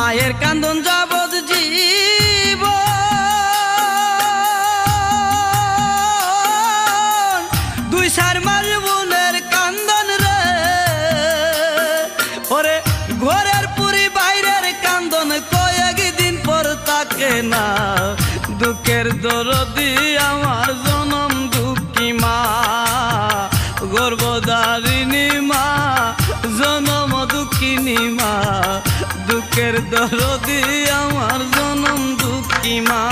মায়ের কান্দন যাবৎ জীব দুই সার মার বোনের কান্দন রে ওরে ঘরের পুরি বাইরের কান্দন কয়েকদিন পর তাকে না দুঃখের দরদি আমার জনম দুঃখী মা গর্ভধারিণী মা জনম দুঃখিনী মা দুঃখের দরদি আমার জনম দুঃখী মা।